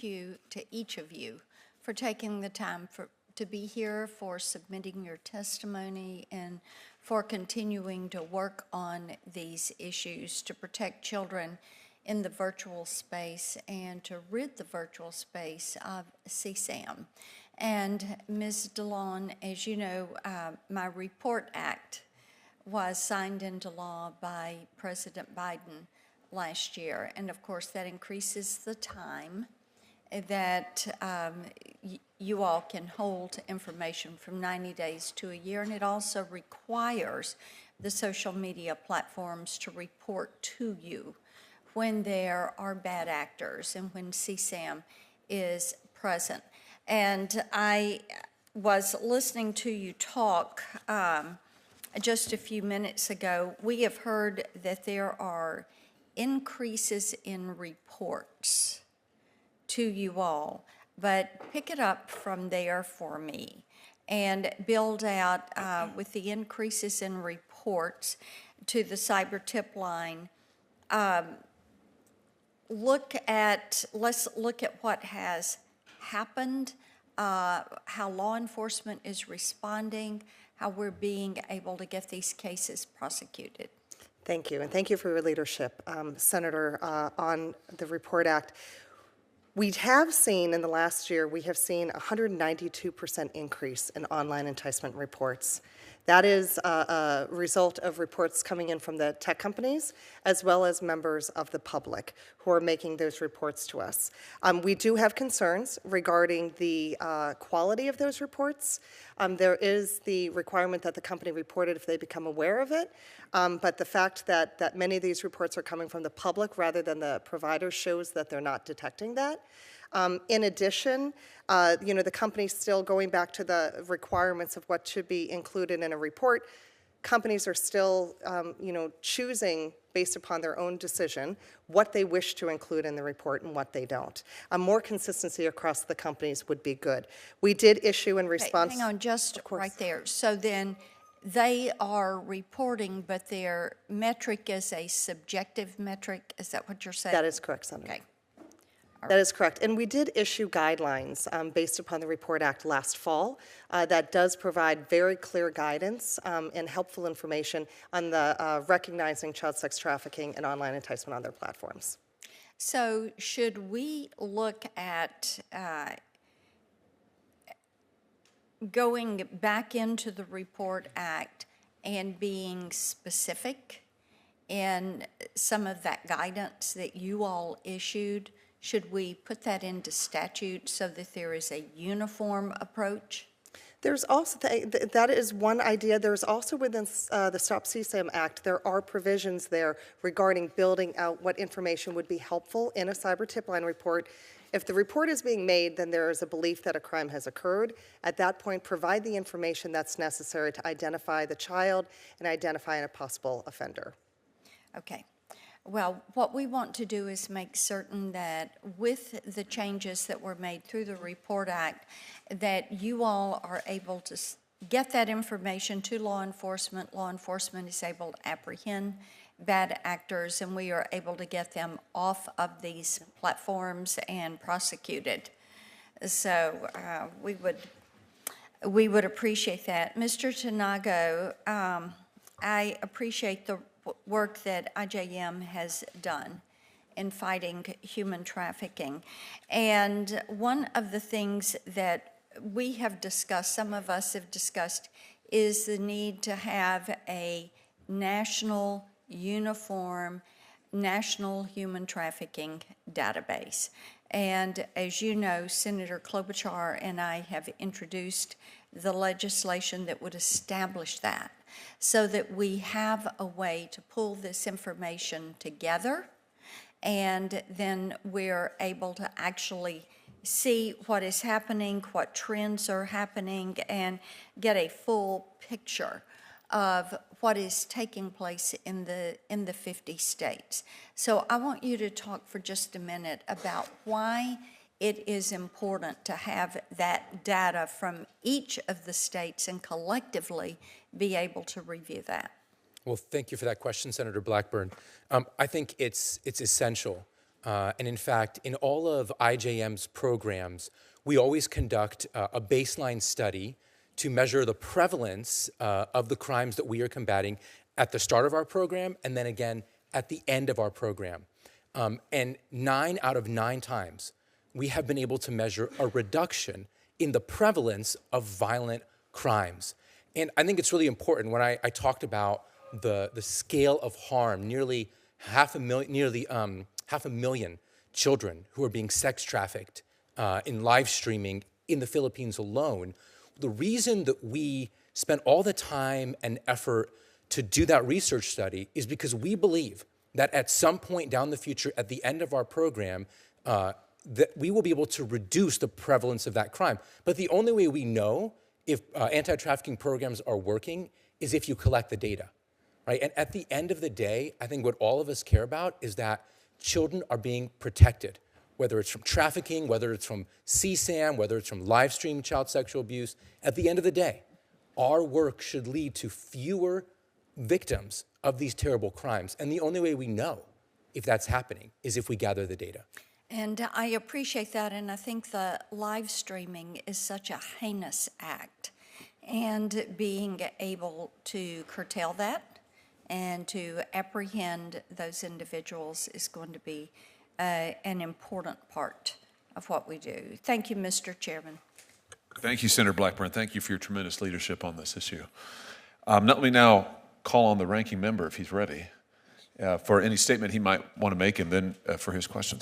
you to each of you for taking the time to be here, for submitting your testimony, and for continuing to work on these issues to protect children in the virtual space and to rid the virtual space of CSAM. And Ms. DeLon, as you know, my Report Act was signed into law by President Biden last year. And of course, that increases the time that you all can hold information from 90 days to a year. And it also requires the social media platforms to report to you when there are bad actors and when CSAM is present. And I was listening to you talk just a few minutes ago. We have heard that there are increases in reports to you all, but pick it up from there for me and build out with the increases in reports to the cyber tip line. Let's look at what has happened, how law enforcement is responding, how we're being able to get these cases prosecuted. Thank you, and thank you for your leadership, Senator, on the Report Act. We have seen in the last year, we have seen a 192% increase in online enticement reports. That is a result of reports coming in from the tech companies as well as members of the public who are making those reports to us. We do have concerns regarding the quality of those reports. There is the requirement that the company report it if they become aware of it, but the fact that many of these reports are coming from the public rather than the provider shows that they're not detecting that. In addition, the company's still going back to the requirements of what should be included in a report. Companies are still, choosing based upon their own decision what they wish to include in the report and what they don't. More consistency across the companies would be good. We did issue in response. Hang on, just right there. So then they are reporting, but their metric is a subjective metric. Is that what you're saying? That is correct, Senator. Okay. That is correct. And we did issue guidelines based upon the Report Act last fall that does provide very clear guidance and helpful information on the recognizing child sex trafficking and online enticement on their platforms. So should we look at going back into the Report Act and being specific in some of that guidance that you all issued? Should we put that into statute so that there is a uniform approach? There's also, that is one idea. There's also within the Stop CSAM Act, there are provisions there regarding building out what information would be helpful in a cyber tip line report. If the report is being made, then there is a belief that a crime has occurred. At that point, provide the information that's necessary to identify the child and identify a possible offender. Okay. Well, what we want to do is make certain that with the changes that were made through the Report Act, that you all are able to get that information to law enforcement. Law enforcement is able to apprehend bad actors, and we are able to get them off of these platforms and prosecuted. So we would appreciate that. Mr. Tanago, I appreciate the work that IJM has done in fighting human trafficking. And one of the things that we have discussed, some of us have discussed, is the need to have a national, uniform, national human trafficking database. And as you know, Senator Klobuchar and I have introduced the legislation that would establish that, so that we have a way to pull this information together, and then we're able to actually see what is happening, what trends are happening, and get a full picture of what is taking place in the 50 states. So I want you to talk for just a minute about why it is important to have that data from each of the states and collectively be able to review that. Well, thank you for that question, Senator Blackburn. I think it's essential And in fact, in all of IJM's programs, we always conduct a baseline study to measure the prevalence of the crimes that we are combating at the start of our program and then again at the end of our program. And 9 out of 9 times, we have been able to measure a reduction in the prevalence of violent crimes. And I think it's really important when I talked about the scale of harm, nearly half a million children who are being sex trafficked in live streaming in the Philippines alone. The reason that we spent all the time and effort to do that research study is because we believe that at some point down the future, at the end of our program, that we will be able to reduce the prevalence of that crime. But the only way we know if anti-trafficking programs are working is if you collect the data, right? And at the end of the day, I think what all of us care about is that children are being protected, whether it's from trafficking, whether it's from CSAM, whether it's from live stream child sexual abuse. At the end of the day, our work should lead to fewer victims of these terrible crimes. And the only way we know if that's happening is if we gather the data. And I appreciate that, and I think the live streaming is such a heinous act. And being able to curtail that and to apprehend those individuals is going to be an important part of what we do. Thank you, Mr. Chairman. Thank you, Senator Blackburn. Thank you for your tremendous leadership on this issue. Let me now call on the ranking member if he's ready for any statement he might want to make and then for his questions.